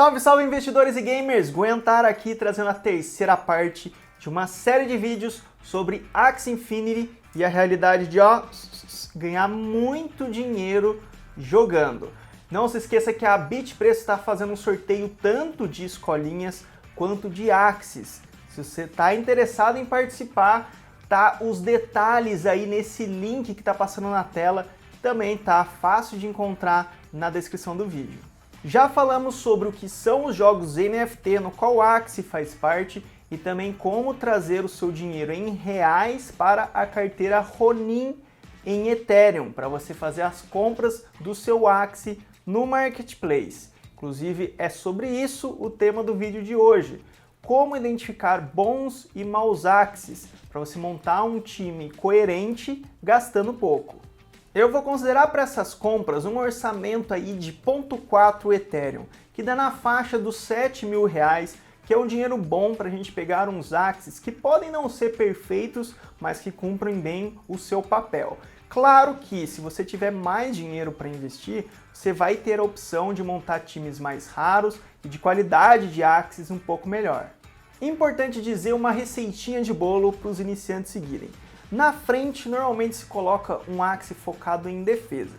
Salve, salve investidores e gamers! Guentara aqui trazendo a terceira parte de uma série de vídeos sobre Axie Infinity e a realidade de ganhar muito dinheiro jogando. Não se esqueça que a Bitpreço está fazendo um sorteio tanto de escolinhas quanto de Axies. Se você está interessado em participar, tá os detalhes aí nesse link que está passando na tela, também tá fácil de encontrar na descrição do vídeo. Já falamos sobre o que são os jogos NFT, no qual o Axie faz parte, e também como trazer o seu dinheiro em reais para a carteira Ronin em Ethereum, para você fazer as compras do seu Axie no Marketplace. Inclusive, é sobre isso o tema do vídeo de hoje. Como identificar bons e maus Axies, para você montar um time coerente gastando pouco. Eu vou considerar para essas compras um orçamento aí de 0,4 Ethereum, que dá na faixa dos R$7.000, que é um dinheiro bom para a gente pegar uns Axies que podem não ser perfeitos, mas que cumprem bem o seu papel. Claro que se você tiver mais dinheiro para investir, você vai ter a opção de montar times mais raros e de qualidade de Axies um pouco melhor. Importante dizer uma receitinha de bolo para os iniciantes seguirem. Na frente, normalmente se coloca um Axie focado em defesa.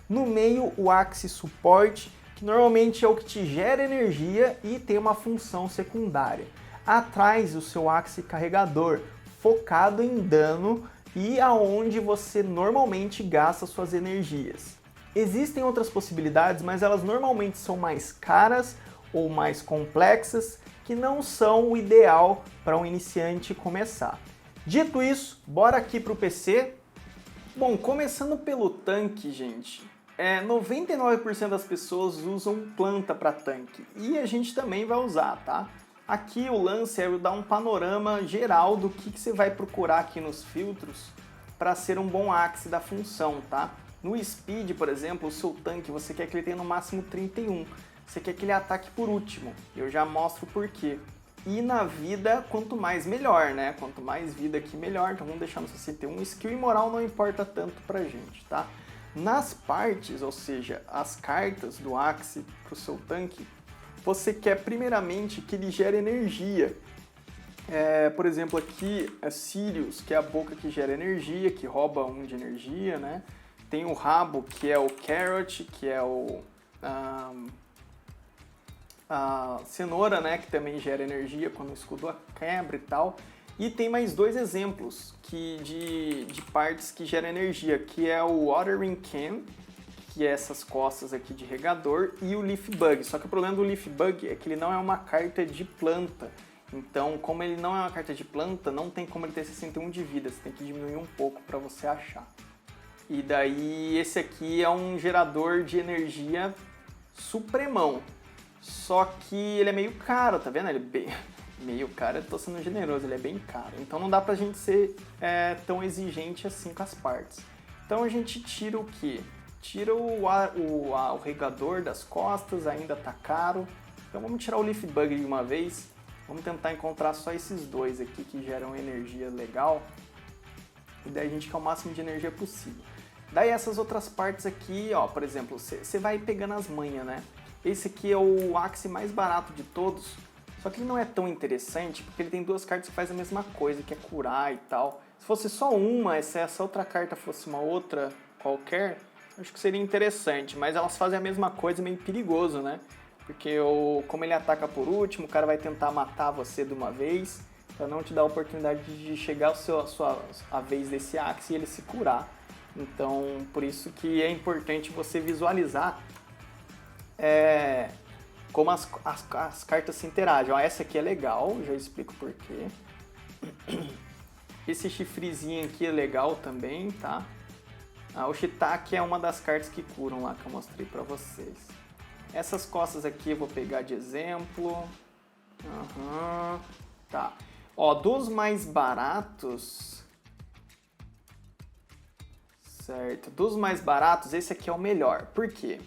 No meio, o Axie suporte, que normalmente é o que te gera energia e tem uma função secundária. Atrás, o seu Axie carregador, focado em dano e aonde você normalmente gasta suas energias. Existem outras possibilidades, mas elas normalmente são mais caras ou mais complexas, que não são o ideal para um iniciante começar. Dito isso, bora aqui para o PC. Bom, começando pelo tanque, gente, 99% das pessoas usam planta para tanque e a gente também vai usar, tá? Aqui o lance é dar um panorama geral do que você vai procurar aqui nos filtros para ser um bom Axie da função, tá? No Speed, por exemplo, o seu tanque você quer que ele tenha no máximo 31, você quer que ele ataque por último, eu já mostro o porquê. E na vida, quanto mais melhor, né? Quanto mais vida aqui, melhor. Então vamos deixar no 61. Skill e moral não importa tanto pra gente, tá? Nas partes, ou seja, as cartas do Axie pro seu tanque, você quer primeiramente que ele gere energia. Por exemplo, aqui é Sirius, que é a boca que gera energia, que rouba 1 de energia, né? Tem o rabo, que é o Carrot, que é a cenoura, né, que também gera energia quando o escudo quebra e tal. E tem mais dois exemplos de partes que geram energia, que é o Watering Can, que é essas costas aqui de regador, e o Leaf Bug. Só que o problema do Leaf Bug é que ele não é uma carta de planta. Então, como ele não é uma carta de planta, não tem como ele ter 61 de vida. Você tem que diminuir um pouco para você achar. E daí, esse aqui é um gerador de energia supremão. Só que ele é meio caro, tá vendo? Ele é bem... meio caro, eu tô sendo generoso, ele é bem caro. Então não dá pra gente ser tão exigente assim com as partes. Então a gente tira o quê? Tira o regador das costas, ainda tá caro. Então vamos tirar o Leaf Bug de uma vez. Vamos tentar encontrar só esses dois aqui que geram energia legal. E daí a gente quer o máximo de energia possível. Daí essas outras partes aqui, ó, por exemplo, você vai pegando as manhas, né? Esse aqui é o Axie mais barato de todos, só que ele não é tão interessante porque ele tem duas cartas que fazem a mesma coisa, que é curar e tal. Se fosse só uma, se essa outra carta fosse uma outra qualquer, acho que seria interessante, mas elas fazem a mesma coisa, meio perigoso, né? Porque como ele ataca por último, o cara vai tentar matar você de uma vez, para não te dar a oportunidade de chegar a vez desse Axie e ele se curar. Então, por isso que é importante você visualizar como as cartas se interagem. Ó, essa aqui é legal, já explico por quê. Esse chifrezinho aqui é legal também, tá? O Shiitake é uma das cartas que curam lá, que eu mostrei pra vocês. Essas costas aqui eu vou pegar de exemplo. Tá. Ó, dos mais baratos... Certo. Dos mais baratos, esse aqui é o melhor. Por quê?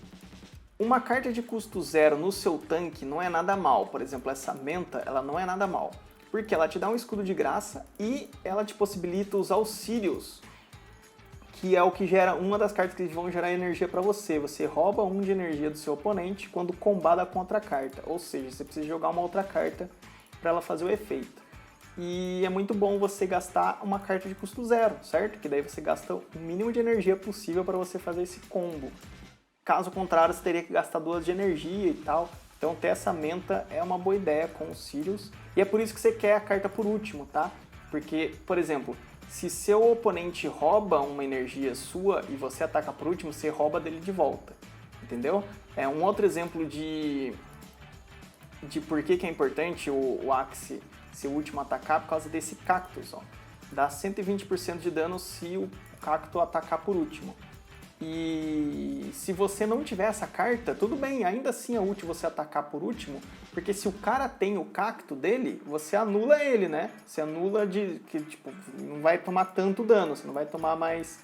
Uma carta de custo 0 no seu tanque não é nada mal. Por exemplo, essa menta, ela não é nada mal. Porque ela te dá um escudo de graça e ela te possibilita usar os Sirius, que é o que gera uma das cartas que vão gerar energia para você. Você rouba 1 de energia do seu oponente quando combada contra a carta, ou seja, você precisa jogar uma outra carta para ela fazer o efeito. E é muito bom você gastar uma carta de custo 0, certo? Que daí você gasta o mínimo de energia possível para você fazer esse combo. Caso contrário, você teria que gastar 2 de energia e tal. Então ter essa menta é uma boa ideia com os Sirius. E é por isso que você quer a carta por último, tá? Porque, por exemplo, se seu oponente rouba uma energia sua e você ataca por último, você rouba dele de volta. Entendeu? É um outro exemplo de por que é importante o Axe ser o último a atacar por causa desse Cactus, ó. Dá 120% de dano se o Cacto atacar por último. E se você não tiver essa carta, tudo bem, ainda assim é útil você atacar por último, porque se o cara tem o Cacto dele, você anula ele, né? Você anula de que tipo, não vai tomar tanto dano, você não vai tomar mais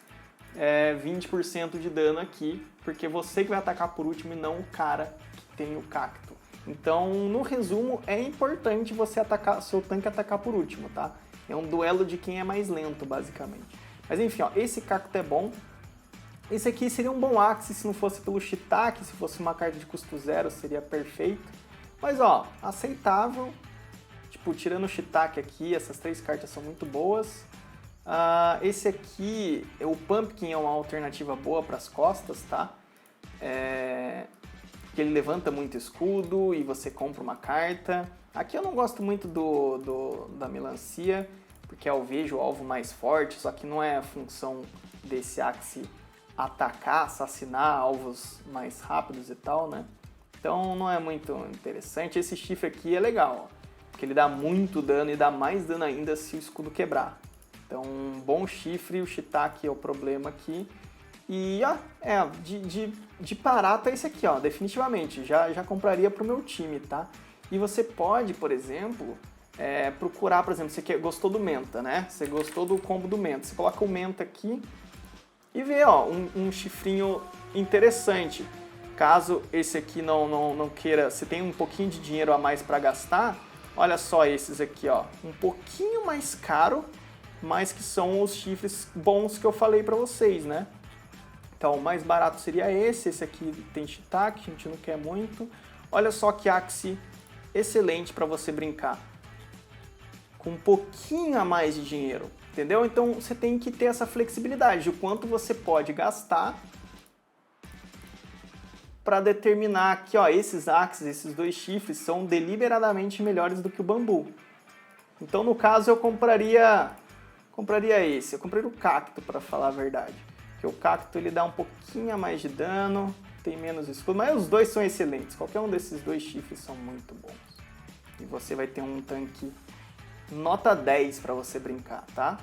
20% de dano aqui, porque você que vai atacar por último e não o cara que tem o Cacto. Então, no resumo, é importante você atacar, seu tanque atacar por último, tá? É um duelo de quem é mais lento, basicamente. Mas enfim, ó, esse Cacto é bom. Esse aqui seria um bom Axe se não fosse pelo Shiitake, se fosse uma carta de custo 0 seria perfeito. Mas ó, aceitável. Tipo, tirando o Shiitake aqui, essas 3 cartas são muito boas. Esse aqui, o Pumpkin é uma alternativa boa para as costas, tá? Porque ele levanta muito escudo e você compra uma carta. Aqui eu não gosto muito da melancia, porque eu vejo o alvo mais forte, só que não é a função desse Axe atacar, assassinar alvos mais rápidos e tal, né? Então não é muito interessante. Esse chifre aqui é legal, ó, porque ele dá muito dano e dá mais dano ainda se o escudo quebrar. Então um bom chifre, o Shiitake é o problema aqui. E ó, de parata esse aqui, ó, definitivamente, já compraria pro meu time, tá? E você pode, por exemplo, procurar, por exemplo, você gostou do Menta, né? Você gostou do combo do Menta, você coloca o Menta aqui e vê, ó, um chifrinho interessante. Caso esse aqui não queira, você tem um pouquinho de dinheiro a mais para gastar, olha só esses aqui, ó, um pouquinho mais caro, mas que são os chifres bons que eu falei para vocês, né? Então, o mais barato seria esse aqui tem Shiitake, a gente não quer muito. Olha só que Axe excelente para você brincar. Com um pouquinho a mais de dinheiro, entendeu? Então, você tem que ter essa flexibilidade, o quanto você pode gastar para determinar que, ó, esses Axes, esses 2 chifres, são deliberadamente melhores do que o bambu. Então, no caso, eu compraria esse. Eu compraria o Cacto, para falar a verdade. Porque o Cacto ele dá um pouquinho a mais de dano, tem menos escudo, mas os dois são excelentes. Qualquer um desses 2 chifres são muito bons. E você vai ter um tanque nota 10 para você brincar, tá?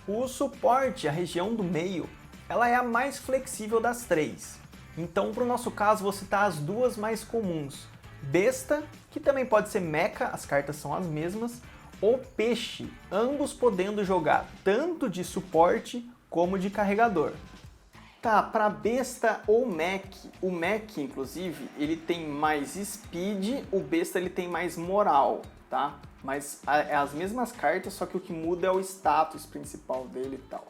O suporte, a região do meio, ela é a mais flexível das 3. Então, para o nosso caso, vou citar as 2 mais comuns. Besta, que também pode ser mecha, as cartas são as mesmas, ou peixe, ambos podendo jogar tanto de suporte como de carregador. Tá, para besta ou mech, o mech, inclusive, ele tem mais speed, o besta ele tem mais moral, tá? Mas é as mesmas cartas, só que o que muda é o status principal dele e tal.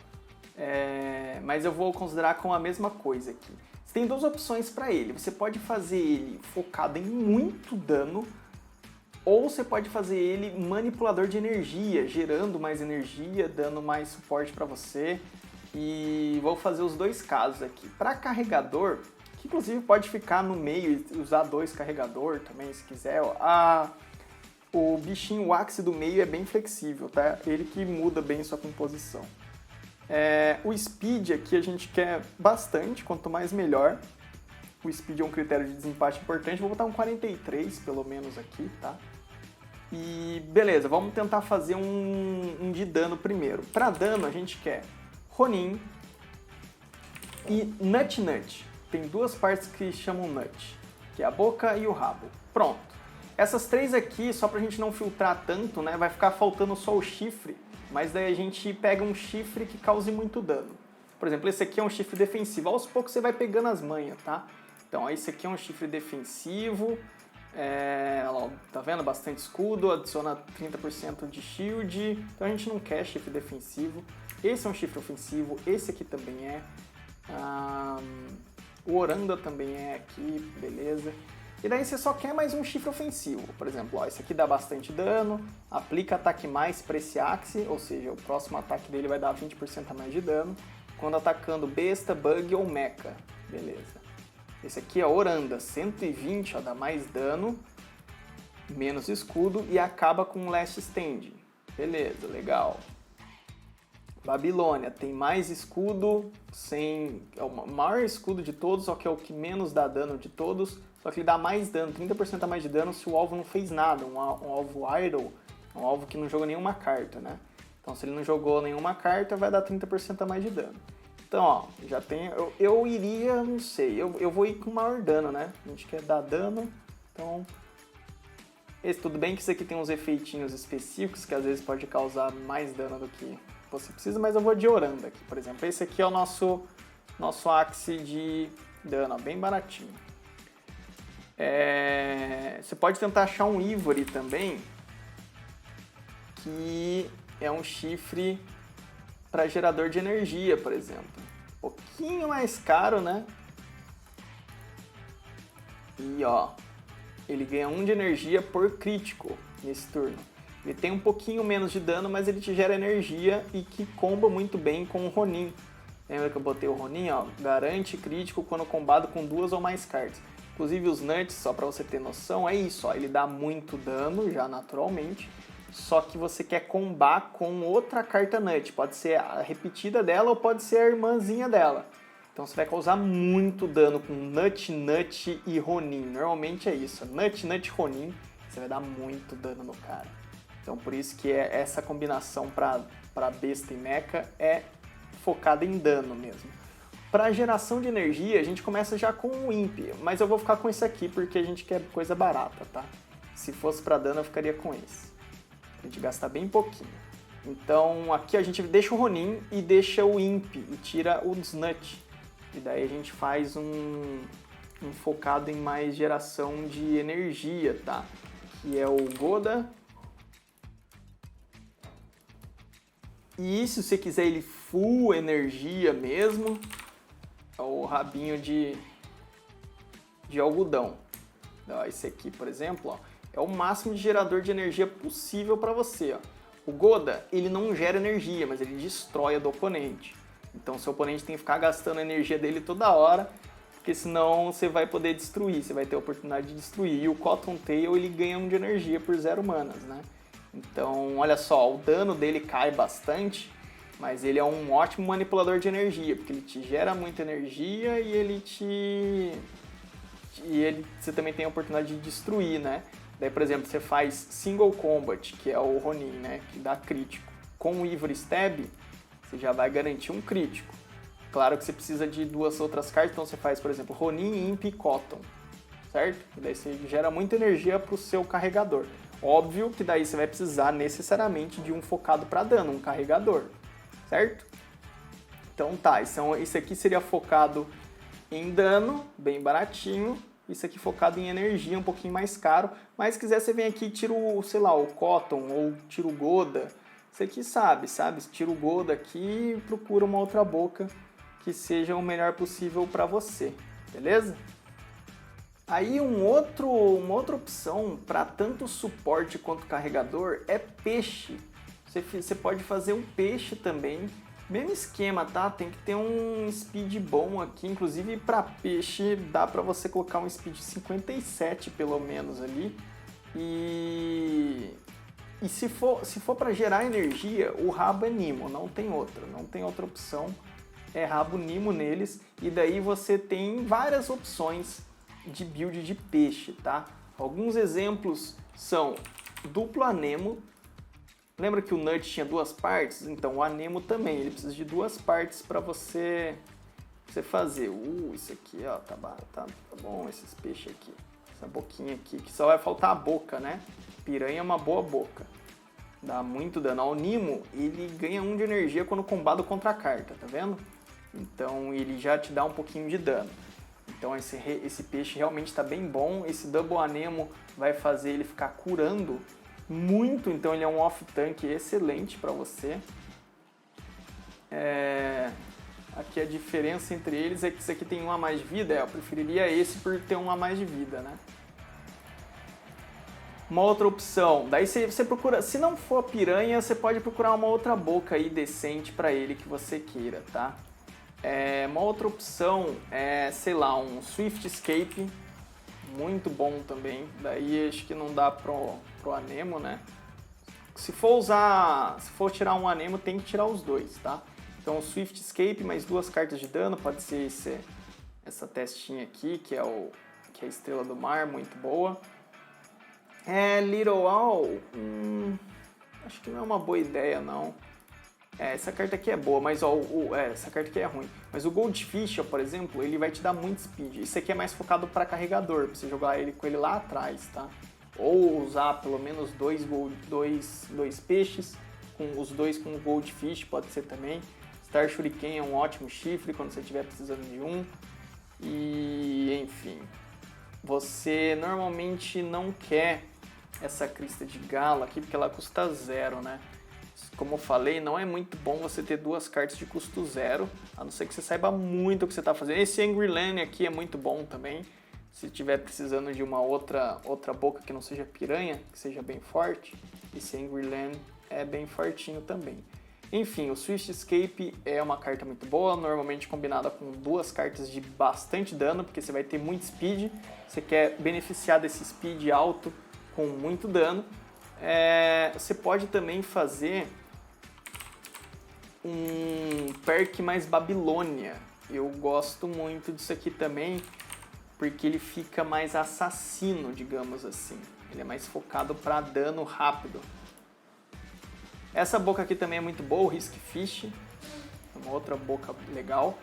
Mas eu vou considerar como a mesma coisa aqui. Você tem 2 opções para ele. Você pode fazer ele focado em muito dano, ou você pode fazer ele manipulador de energia, gerando mais energia, dando mais suporte para você. E vou fazer os 2 casos aqui. Para carregador, que inclusive pode ficar no meio e usar 2 carregador também, se quiser. O bichinho, o Axe do meio é bem flexível, tá? Ele que muda bem sua composição. O speed aqui a gente quer bastante, quanto mais melhor. O speed é um critério de desempate importante. Vou botar um 43 pelo menos aqui, tá? E beleza, vamos tentar fazer um de dano primeiro. Para dano a gente quer Ronin e Nut Nut. Tem 2 partes que chamam Nut, que é a boca e o rabo. Pronto. Essas 3 aqui, só pra gente não filtrar tanto, né, vai ficar faltando só o chifre, mas daí a gente pega um chifre que cause muito dano. Por exemplo, esse aqui é um chifre defensivo. Aos poucos você vai pegando as manhas, tá? Então, esse aqui é um chifre defensivo. Ó, tá vendo? Bastante escudo, adiciona 30% de shield, então a gente não quer chifre defensivo. Esse é um chifre ofensivo, esse aqui também é. O Oranda também é aqui, beleza. E daí você só quer mais um chifre ofensivo. Por exemplo, ó, esse aqui dá bastante dano, aplica ataque mais para esse Axe, ou seja, o próximo ataque dele vai dar 20% a mais de dano, quando atacando besta, bug ou mecha. Beleza. Esse aqui é Oranda, 120, ó, dá mais dano, menos escudo e acaba com Last Stand. Beleza, legal. Babilônia tem mais escudo, é o maior escudo de todos, só que é o que menos dá dano de todos, só que ele dá mais dano, 30% a mais de dano se o alvo não fez nada, um alvo idle, um alvo que não jogou nenhuma carta, né? Então se ele não jogou nenhuma carta, vai dar 30% a mais de dano. Então, ó, já tem, eu iria, não sei, eu vou ir com maior dano, né? A gente quer dar dano, então... Tudo bem que isso aqui tem uns efeitinhos específicos que às vezes pode causar mais dano do que você precisa, mas eu vou de Oranda aqui, por exemplo. Esse aqui é o nosso Axe de dano, ó, bem baratinho. Você pode tentar achar um Ivory também, que é um chifre para gerador de energia, por exemplo. Um pouquinho mais caro, né? E ó, ele ganha 1 de energia por crítico nesse turno. Ele tem um pouquinho menos de dano, mas ele te gera energia e que comba muito bem com o Ronin. Lembra que eu botei o Ronin? Ó, garante crítico quando combado com 2 ou mais cartas. Inclusive os nuts, só para você ter noção, é isso. Ó, ele dá muito dano já naturalmente, só que você quer combar com outra carta nut. Pode ser a repetida dela ou pode ser a irmãzinha dela. Então você vai causar muito dano com Nut, Nut e Ronin. Normalmente é isso. Nut, Nut, Ronin, você vai dar muito dano no cara. Então por isso que essa combinação para besta e mecha é focada em dano mesmo. Para geração de energia, a gente começa já com o Imp, mas eu vou ficar com esse aqui porque a gente quer coisa barata, tá? Se fosse para dano, eu ficaria com esse. A gente gasta bem pouquinho. Então aqui a gente deixa o Ronin e deixa o Imp e tira os Nut. E daí a gente faz um focado em mais geração de energia, tá? Que é o Goda. E se você quiser ele full energia mesmo, é o rabinho de algodão. Esse aqui, por exemplo, ó, é o máximo de gerador de energia possível para você. Ó. O Goda, ele não gera energia, mas ele destrói a do oponente. Então seu oponente tem que ficar gastando a energia dele toda hora, porque senão você vai poder destruir, você vai ter a oportunidade de destruir. E o Cotton Tail, ele ganha 1 de energia por 0 manas, né? Então, olha só, o dano dele cai bastante, mas ele é um ótimo manipulador de energia, porque ele te gera muita energia e você também tem a oportunidade de destruir, né? Daí, por exemplo, você faz Single Combat, que é o Ronin, né? Que dá crítico. Com o Ivory Stab, você já vai garantir um crítico. Claro que você precisa de 2 outras cartas, então você faz, por exemplo, Ronin, Imp e Cotton, certo? E daí você gera muita energia para o seu carregador. Óbvio que daí você vai precisar necessariamente de um focado para dano, um carregador, certo? Então tá, isso aqui seria focado em dano, bem baratinho. Isso aqui focado em energia, um pouquinho mais caro. Mas se quiser você vem aqui e tira o, sei lá, o Cotton ou tira o Goda. Você aqui sabe? Tira o Goda aqui e procura uma outra boca que seja o melhor possível para você, beleza? Aí uma outra opção para tanto suporte quanto carregador é peixe. Você pode fazer um peixe também. Mesmo esquema, tá? Tem que ter um speed bom aqui. Inclusive para peixe dá para você colocar um speed 57 pelo menos ali. E se for para gerar energia, o rabo é Nimo, não tem outra opção. É rabo Nimo neles. E daí você tem várias opções de build de peixe, tá? Alguns exemplos são duplo anemo. Lembra que o Nut tinha 2 partes? Então o anemo também, ele precisa de 2 partes para você fazer. Isso aqui, ó, tá bom esses peixes aqui. Essa boquinha aqui, que só vai faltar a boca, né? Piranha é uma boa boca. Dá muito dano. O Nimo, ele ganha 1 de energia quando combado contra a carta, tá vendo? Então ele já te dá um pouquinho de dano. Então esse peixe realmente está bem bom. Esse Double Anemo vai fazer ele ficar curando muito, então ele é um off-tank excelente para você. Aqui a diferença entre eles é que esse aqui tem 1 a mais de vida, eu preferiria esse por ter 1 a mais de vida, né? Uma outra opção, daí você procura, se não for piranha, você pode procurar uma outra boca aí decente para ele que você queira, tá? Uma outra opção é, sei lá, um Swift Escape, muito bom também, daí acho que não dá pro Anemo, né? Se for tirar um Anemo, tem que tirar os dois, tá? Então o Swift Escape mais 2 cartas de dano, pode ser essa testinha aqui, que é a Estrela do Mar, muito boa. Little Owl, acho que não é uma boa ideia não. Essa carta aqui é boa, mas ó, essa carta aqui é ruim. Mas o Goldfish, ó, por exemplo, ele vai te dar muito speed. Isso aqui é mais focado para carregador, pra você jogar ele com ele lá atrás, tá? Ou usar pelo menos dois peixes, os dois com Goldfish pode ser também. Star Shuriken é um ótimo chifre quando você estiver precisando de um. E enfim, você normalmente não quer essa crista de gala aqui porque ela custa 0, né? Como eu falei, não é muito bom você ter 2 cartas de custo 0, a não ser que você saiba muito o que você está fazendo. Esse Angry Lan aqui é muito bom também, se estiver precisando de uma outra boca que não seja piranha, que seja bem forte, esse Angry Lan é bem fortinho também. Enfim, o Swift Escape é uma carta muito boa, normalmente combinada com 2 cartas de bastante dano, porque você vai ter muito speed, você quer beneficiar desse speed alto com muito dano. Você pode também fazer um perk mais Babilônia. Eu gosto muito disso aqui também, porque ele fica mais assassino, digamos assim. Ele é mais focado para dano rápido. Essa boca aqui também é muito boa, o Risk Fish, é uma outra boca legal.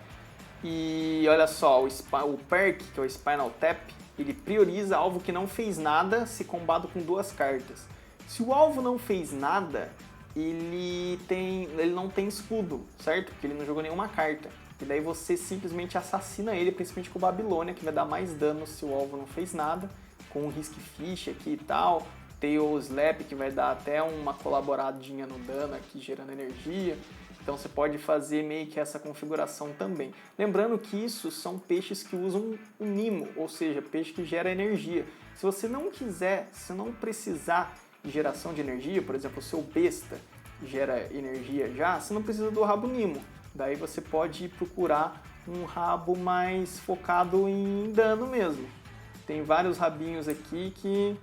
E olha só, o perk, que é o Spinal Tap, ele prioriza alvo que não fez nada se combado com 2 cartas. Se o alvo não fez nada, ele não tem escudo, certo? Porque ele não jogou nenhuma carta. E daí você simplesmente assassina ele, principalmente com o Babilônia, que vai dar mais dano se o alvo não fez nada. Com o Risk Fish aqui e tal. Tail Slap, que vai dar até uma colaboradinha no dano aqui, gerando energia. Então você pode fazer meio que essa configuração também. Lembrando que isso são peixes que usam o Nimo, ou seja, peixe que gera energia. Se você não quiser, se não precisar de geração de energia, por exemplo, o seu besta gera energia já, você não precisa do rabo Nimo. Daí você pode procurar um rabo mais focado em dano mesmo. Tem vários rabinhos aqui que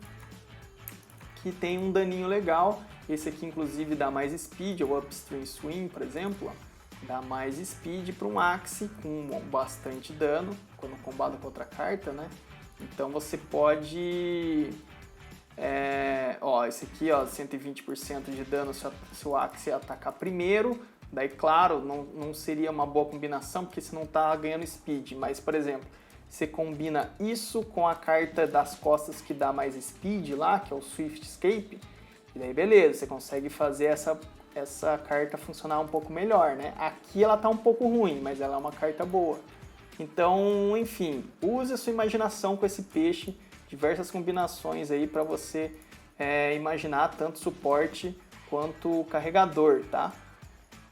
tem um daninho legal. Esse aqui inclusive dá mais speed, o Upstream Swing, por exemplo, ó, dá mais speed para um Axe com bastante dano, quando combado com outra carta, né? Então você pode... esse aqui, ó, 120% de dano se o Axe atacar primeiro. Daí, claro, não seria uma boa combinação, porque você não está ganhando speed. Mas, por exemplo, você combina isso com a carta das costas que dá mais speed lá, que é o Swift Escape. E daí, beleza, você consegue fazer essa carta funcionar um pouco melhor, né? Aqui ela tá um pouco ruim, mas ela é uma carta boa. Então, enfim, use a sua imaginação com esse peixe. Diversas combinações aí para você imaginar tanto suporte quanto carregador, tá?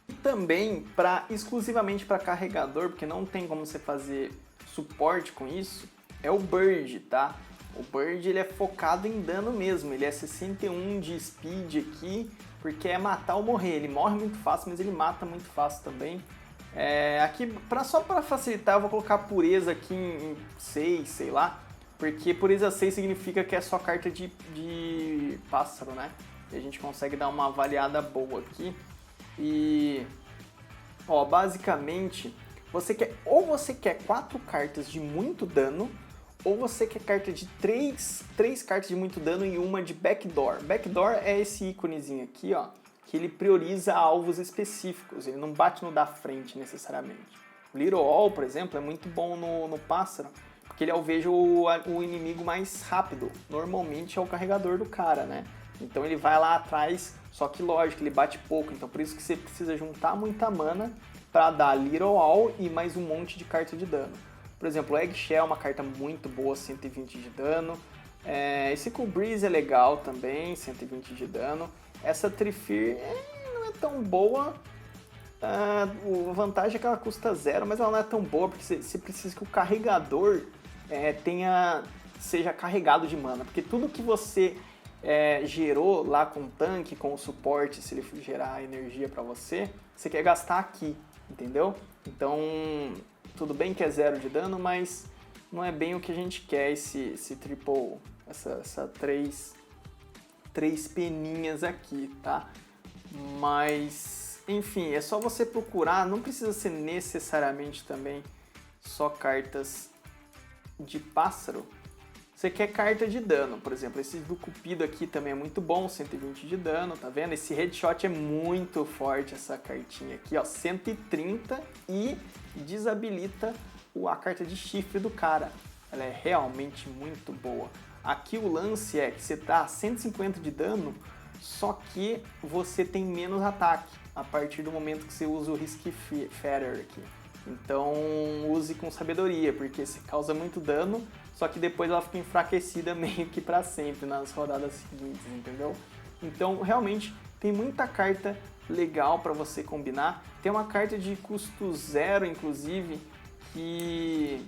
E também exclusivamente para carregador, porque não tem como você fazer suporte com isso, é o Bird, tá? O Bird ele é focado em dano mesmo, ele é 61 de speed aqui, porque é matar ou morrer. Ele morre muito fácil, mas ele mata muito fácil também. Aqui, só para facilitar, eu vou colocar a pureza aqui em 6, sei lá, porque pureza 6 significa que é só carta de pássaro, né? E a gente consegue dar uma avaliada boa aqui. E, ó, basicamente, você quer 4 cartas de muito dano, ou você quer carta de 3 cartas de muito dano e uma de Backdoor. Backdoor é esse íconezinho aqui, ó, que ele prioriza alvos específicos, ele não bate no da frente necessariamente. O Little All, por exemplo, é muito bom no pássaro, porque ele alveja o inimigo mais rápido. Normalmente é o carregador do cara, né? Então ele vai lá atrás, só que lógico, ele bate pouco, então por isso que você precisa juntar muita mana para dar Little All e mais um monte de carta de dano. Por exemplo, o Eggshell é uma carta muito boa, 120 de dano. Esse Cool Breeze é legal também, 120 de dano. Essa Trifir não é tão boa. A vantagem é que ela custa 0, mas ela não é tão boa, porque você precisa que o carregador seja carregado de mana. Porque tudo que você gerou lá com o tanque, com o suporte, se ele gerar energia pra você, você quer gastar aqui, entendeu? Então, tudo bem que é 0 de dano, mas não é bem o que a gente quer, esse triple, essa três peninhas aqui, tá? Mas, enfim, é só você procurar, não precisa ser necessariamente também só cartas de pássaro. Você quer carta de dano, por exemplo, esse do Cupido aqui também é muito bom, 120 de dano, tá vendo? Esse Headshot é muito forte, essa cartinha aqui, ó, 130 e desabilita a carta de chifre do cara. Ela é realmente muito boa. Aqui o lance é que você tá a 150 de dano, só que você tem menos ataque a partir do momento que você usa o Risk Feather aqui. Então use com sabedoria, porque você causa muito dano, só que depois ela fica enfraquecida meio que pra sempre nas rodadas seguintes, entendeu? Então realmente tem muita carta legal pra você combinar. Tem uma carta de custo 0, inclusive, que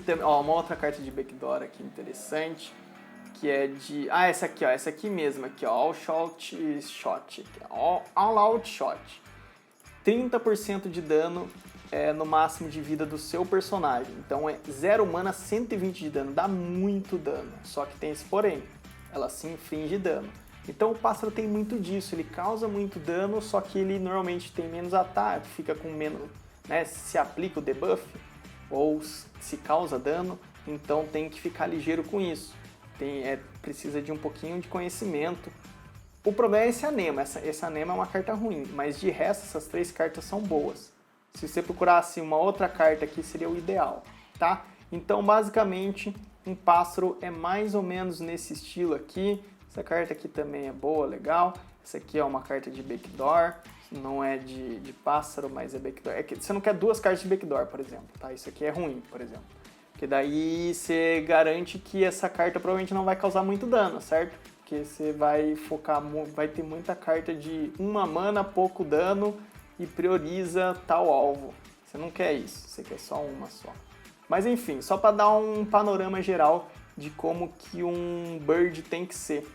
tem, ó, uma outra carta de backdoor aqui interessante, que é de... essa aqui, ó, essa aqui mesmo, aqui, ó, All Out Shot, All Out Shot. 30% de dano no máximo de vida do seu personagem. Então é 0 mana, 120 de dano, dá muito dano. Só que tem esse porém, ela se inflige dano. Então o pássaro tem muito disso, ele causa muito dano, só que ele normalmente tem menos ataque, fica com menos, né, se aplica o debuff, ou se causa dano, então tem que ficar ligeiro com isso. Precisa de um pouquinho de conhecimento. O problema é esse Anema, esse Anema é uma carta ruim, mas de resto essas 3 cartas são boas. Se você procurasse uma outra carta aqui seria o ideal, tá? Então basicamente um pássaro é mais ou menos nesse estilo aqui. Essa carta aqui também é boa, legal. Essa aqui é uma carta de backdoor, não é de pássaro, mas é backdoor. Você não quer 2 cartas de backdoor, por exemplo, tá? Isso aqui é ruim, por exemplo. Porque daí você garante que essa carta provavelmente não vai causar muito dano, certo? Porque você vai focar, vai ter muita carta de 1 mana, pouco dano e prioriza tal alvo. Você não quer isso, você quer só uma só. Mas enfim, só para dar um panorama geral de como que um Bird tem que ser.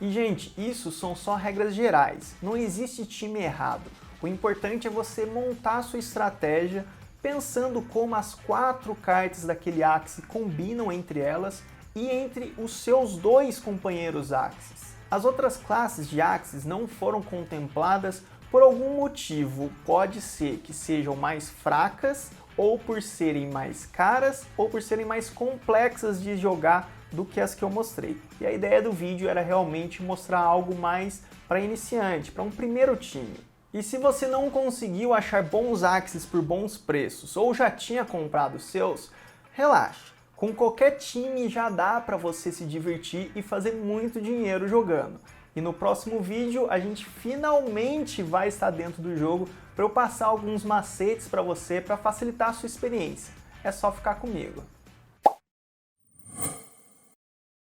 E gente, isso são só regras gerais, não existe time errado. O importante é você montar a sua estratégia pensando como as 4 cartas daquele Axe combinam entre elas e entre os seus 2 companheiros Axes. As outras classes de Axes não foram contempladas por algum motivo, pode ser que sejam mais fracas, ou por serem mais caras, ou por serem mais complexas de jogar do que as que eu mostrei. E a ideia do vídeo era realmente mostrar algo mais para iniciante, para um primeiro time. E se você não conseguiu achar bons Axes por bons preços, ou já tinha comprado os seus, relaxa. Com qualquer time já dá para você se divertir e fazer muito dinheiro jogando. E no próximo vídeo a gente finalmente vai estar dentro do jogo para eu passar alguns macetes para você para facilitar a sua experiência. É só ficar comigo.